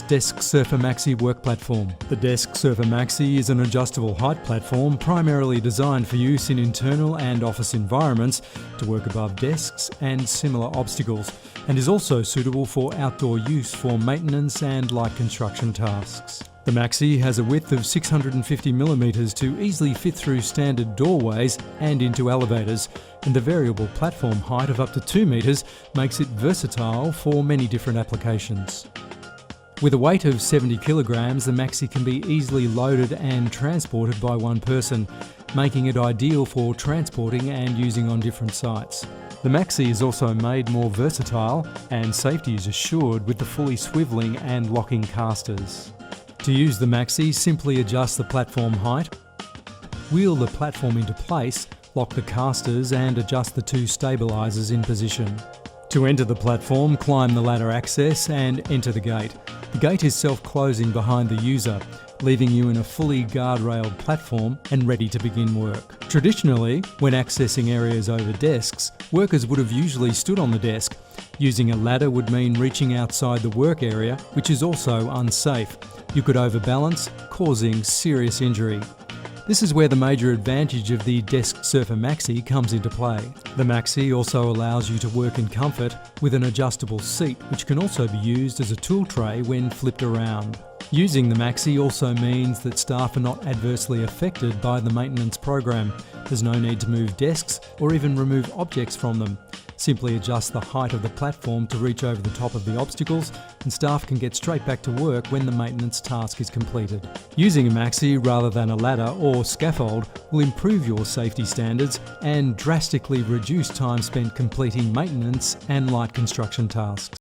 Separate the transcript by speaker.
Speaker 1: Desk Surfer Maxi work platform. The Desk Surfer Maxi is an adjustable height platform primarily designed for use in internal and office environments to work above desks and similar obstacles, and is also suitable for outdoor use for maintenance and light construction tasks. The Maxi has a width of 650mm to easily fit through standard doorways and into elevators, and the variable platform height of up to 2 metres makes it versatile for many different applications. With a weight of 70 kilograms, the Maxi can be easily loaded and transported by one person, making it ideal for transporting and using on different sites. The Maxi is also made more versatile, and safety is assured with the fully swivelling and locking castors. To use the Maxi, simply adjust the platform height, wheel the platform into place, lock the castors and adjust the two stabilisers in position. To enter the platform, climb the ladder access and enter the gate. The gate is self-closing behind the user, leaving you in a fully guardrailed platform and ready to begin work. Traditionally, when accessing areas over desks, workers would have usually stood on the desk. Using a ladder would mean reaching outside the work area, which is also unsafe. You could overbalance, causing serious injury. This is where the major advantage of the Desk Surfer Maxi comes into play. The Maxi also allows you to work in comfort with an adjustable seat, which can also be used as a tool tray when flipped around. Using the Maxi also means that staff are not adversely affected by the maintenance program. There's no need to move desks or even remove objects from them. Simply adjust the height of the platform to reach over the top of the obstacles, and staff can get straight back to work when the maintenance task is completed. Using a Maxi rather than a ladder or scaffold will improve your safety standards and drastically reduce time spent completing maintenance and light construction tasks.